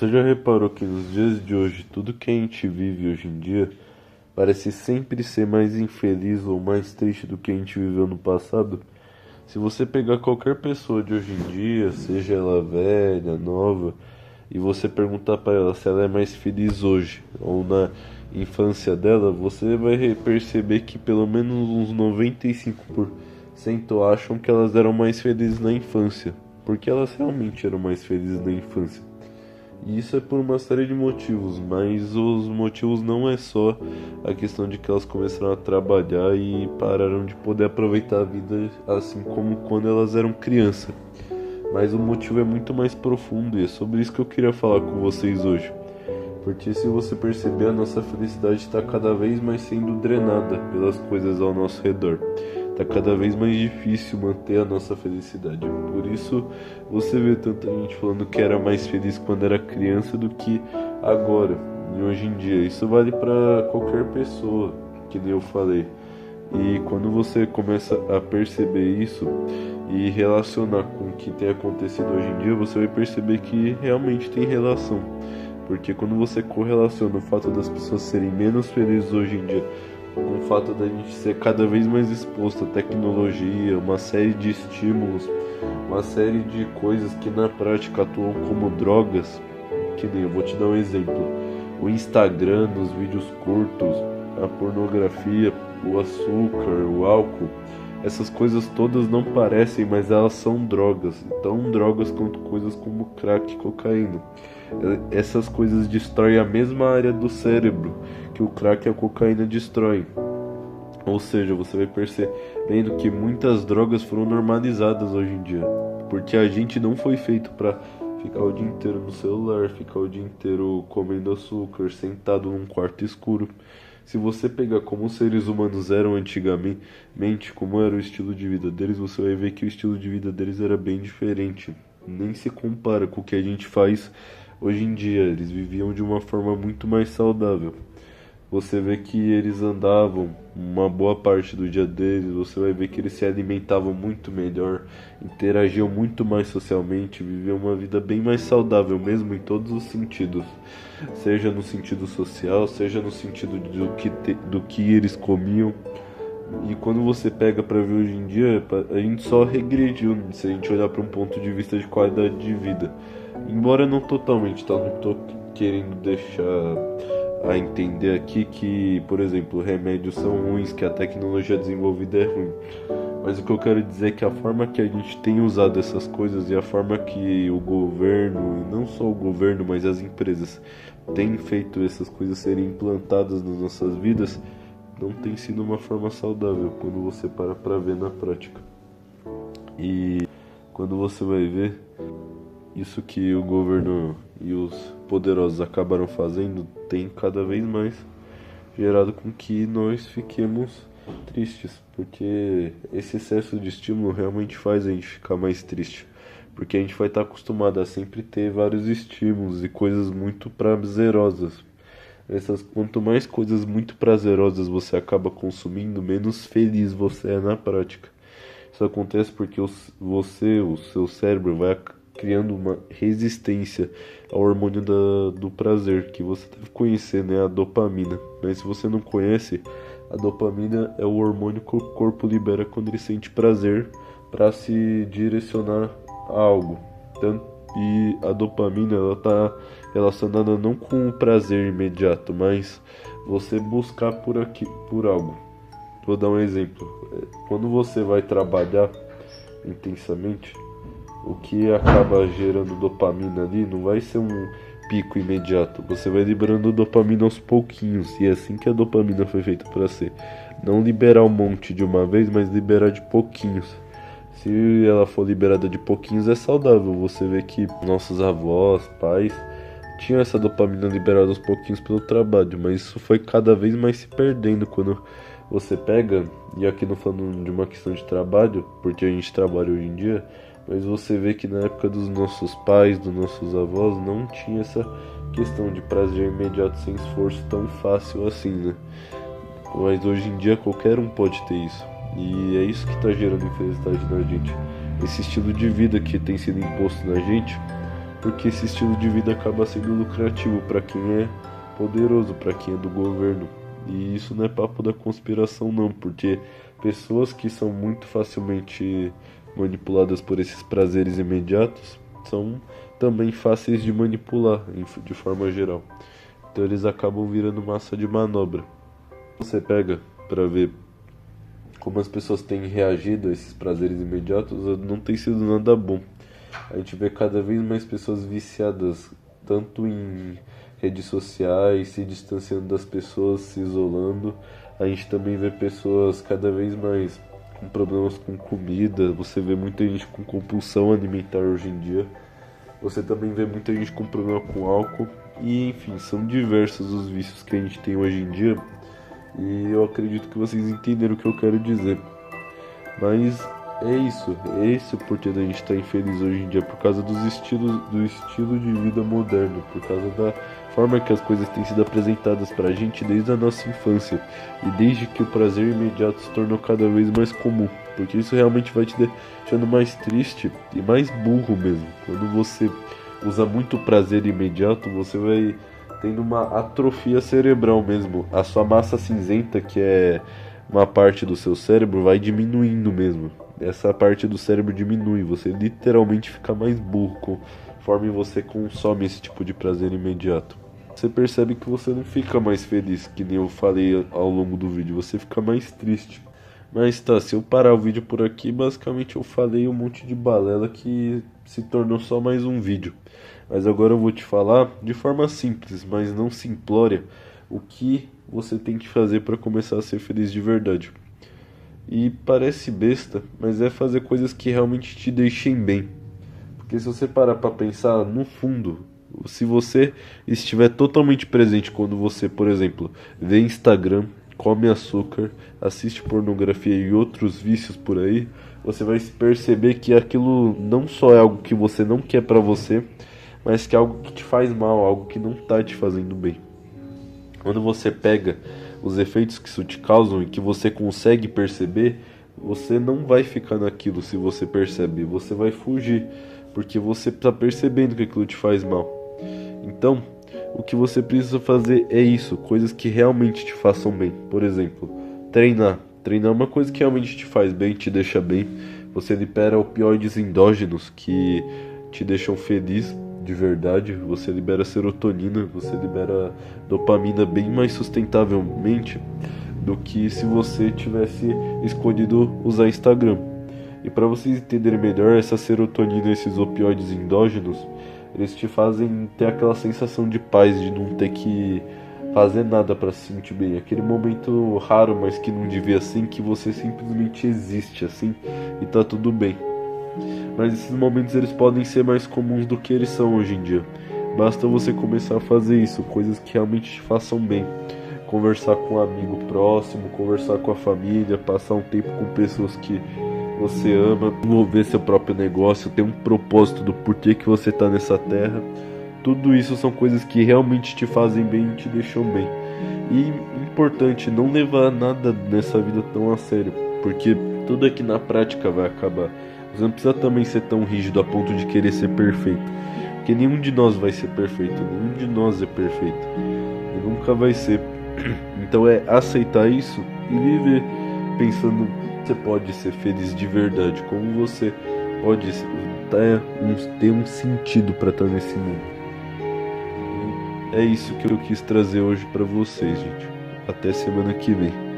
Você já reparou que nos dias de hoje, tudo que a gente vive hoje em dia parece sempre ser mais infeliz ou mais triste do que a gente viveu no passado? Se você pegar qualquer pessoa de hoje em dia, seja ela velha, nova, e você perguntar para ela se ela é mais feliz hoje ou na infância dela, você vai perceber que pelo menos uns 95% acham que elas eram mais felizes na infância, porque elas realmente eram mais felizes na infância. E isso é por uma série de motivos, mas os motivos não é só a questão de que elas começaram a trabalhar e pararam de poder aproveitar a vida assim como quando elas eram crianças. Mas o motivo é muito mais profundo e é sobre isso que eu queria falar com vocês hoje. Porque se você perceber, a nossa felicidade está cada vez mais sendo drenada pelas coisas ao nosso redor. Está cada vez mais difícil manter a nossa felicidade. Por isso você vê tanta gente falando que era mais feliz quando era criança do que agora, e hoje em dia. Isso vale para qualquer pessoa, que nem eu falei. E quando você começa a perceber isso e relacionar com o que tem acontecido hoje em dia, você vai perceber que realmente tem relação. Porque quando você correlaciona o fato das pessoas serem menos felizes hoje em dia com o fato da gente ser cada vez mais exposto à tecnologia, uma série de estímulos, uma série de coisas que na prática atuam como drogas, que nem eu vou te dar um exemplo: o Instagram, os vídeos curtos, a pornografia, o açúcar, o álcool. Essas coisas todas não parecem, mas elas são drogas. Tão drogas quanto coisas como crack e cocaína. Essas coisas destroem a mesma área do cérebro que o crack e a cocaína destroem. Ou seja, você vai percebendo que muitas drogas foram normalizadas hoje em dia. Porque a gente não foi feito para ficar o dia inteiro no celular, ficar o dia inteiro comendo açúcar, sentado num quarto escuro. Se você pegar como os seres humanos eram antigamente, como era o estilo de vida deles, você vai ver que o estilo de vida deles era bem diferente. Nem se compara com o que a gente faz hoje em dia. Eles viviam de uma forma muito mais saudável. Você vê que eles andavam uma boa parte do dia deles, você vai ver que eles se alimentavam muito melhor, interagiam muito mais socialmente, viviam uma vida bem mais saudável mesmo em todos os sentidos. Seja no sentido social, seja no sentido do que eles comiam. E quando você pega pra ver hoje em dia, a gente só regrediu se a gente olhar para um ponto de vista de qualidade de vida. Embora não totalmente, tá? Não tô querendo deixar a entender aqui que, por exemplo, remédios são ruins, que a tecnologia desenvolvida é ruim. Mas o que eu quero dizer é que a forma que a gente tem usado essas coisas e a forma que o governo, e não só o governo, mas as empresas, têm feito essas coisas serem implantadas nas nossas vidas, não tem sido uma forma saudável quando você para pra ver na prática. E quando você vai ver, isso que o governo e os poderosos acabaram fazendo tem cada vez mais gerado com que nós fiquemos tristes, porque esse excesso de estímulo realmente faz a gente ficar mais triste, porque a gente vai estar acostumado a sempre ter vários estímulos e coisas muito prazerosas. Quanto mais coisas muito prazerosas você acaba consumindo, menos feliz você é na prática. Isso acontece porque o seu cérebro vai criando uma resistência ao hormônio do prazer, que você deve conhecer, né? A dopamina. Mas se você não conhece, a dopamina é o hormônio que o corpo libera quando ele sente prazer para se direcionar a algo. E a dopamina, ela está relacionada não com o prazer imediato, mas você buscar por algo. Vou dar um exemplo. Quando você vai trabalhar intensamente, o que acaba gerando dopamina ali não vai ser um pico imediato. Você vai liberando dopamina aos pouquinhos. E é assim que a dopamina foi feita para ser. Não liberar um monte de uma vez, mas liberar de pouquinhos. Se ela for liberada de pouquinhos, é saudável. Você vê que nossos avós, pais, tinham essa dopamina liberada aos pouquinhos pelo trabalho. Mas isso foi cada vez mais se perdendo quando você pega. E aqui não falando de uma questão de trabalho, porque a gente trabalha hoje em dia, mas você vê que na época dos nossos pais, dos nossos avós, não tinha essa questão de prazer imediato sem esforço tão fácil assim, né? Mas hoje em dia qualquer um pode ter isso. E é isso que está gerando infelicidade na gente. Esse estilo de vida que tem sido imposto na gente porque esse estilo de vida acaba sendo lucrativo para quem é poderoso, para quem é do governo. E isso não é papo da conspiração não, porque pessoas que são muito facilmente manipuladas por esses prazeres imediatos são também fáceis de manipular de forma geral. Então eles acabam virando massa de manobra. Você pega para ver como as pessoas têm reagido a esses prazeres imediatos, não tem sido nada bom. A gente vê cada vez mais pessoas viciadas, tanto em redes sociais, se distanciando das pessoas, se isolando. A gente também vê pessoas cada vez mais com problemas com comida. Você vê muita gente com compulsão alimentar hoje em dia. Você também vê muita gente com problema com álcool. E enfim, são diversos os vícios que a gente tem hoje em dia. E eu acredito que vocês entenderam o que eu quero dizer. Mas é esse o porquê da gente estar infeliz hoje em dia, por causa do estilo de vida moderno, por causa da forma que as coisas têm sido apresentadas pra gente desde a nossa infância, e desde que o prazer imediato se tornou cada vez mais comum, porque isso realmente vai te deixando mais triste e mais burro mesmo. Quando você usa muito prazer imediato, você vai tendo uma atrofia cerebral mesmo. A sua massa cinzenta, que é uma parte do seu cérebro, vai diminuindo mesmo. Essa parte do cérebro diminui, você literalmente fica mais burro conforme você consome esse tipo de prazer imediato. Você percebe que você não fica mais feliz, que nem eu falei ao longo do vídeo, você fica mais triste. Mas tá, se eu parar o vídeo por aqui, basicamente eu falei um monte de balela que se tornou só mais um vídeo. Mas agora eu vou te falar de forma simples, mas não simplória, o que você tem que fazer para começar a ser feliz de verdade. E parece besta, mas é fazer coisas que realmente te deixem bem. Porque se você parar para pensar, no fundo, se você estiver totalmente presente quando você, por exemplo, vê Instagram, come açúcar, assiste pornografia e outros vícios por aí, você vai perceber que aquilo não só é algo que você não quer para você, mas que é algo que te faz mal, algo que não tá te fazendo bem. Quando você pega os efeitos que isso te causam e que você consegue perceber, você não vai ficar naquilo se você percebe, você vai fugir, porque você está percebendo que aquilo te faz mal. Então, o que você precisa fazer é isso, coisas que realmente te façam bem. Por exemplo, treinar. Treinar é uma coisa que realmente te faz bem, te deixa bem. Você libera opioides endógenos que te deixam feliz de verdade. Você libera serotonina, você libera dopamina bem mais sustentavelmente do que se você tivesse escolhido usar Instagram. E para vocês entenderem melhor, essa serotonina, esses opioides endógenos, eles te fazem ter aquela sensação de paz, de não ter que fazer nada para se sentir bem. Aquele momento raro, mas que não devia ser, que você simplesmente existe assim e tá tudo bem. Mas esses momentos eles podem ser mais comuns do que eles são hoje em dia. Basta você começar a fazer isso, coisas que realmente te façam bem. Conversar com um amigo próximo, conversar com a família, passar um tempo com pessoas que você ama, desenvolver seu próprio negócio, ter um propósito do porquê que você está nessa terra. Tudo isso são coisas que realmente te fazem bem e te deixam bem. E importante, não levar nada nessa vida tão a sério, porque tudo aqui na prática vai acabar. Você não precisa também ser tão rígido a ponto de querer ser perfeito, porque nenhum de nós vai ser perfeito, nenhum de nós é perfeito e nunca vai ser. Então é aceitar isso e viver pensando que você pode ser feliz de verdade, como você pode ter um sentido para estar nesse mundo. E é isso que eu quis trazer hoje para vocês, gente. Até semana que vem.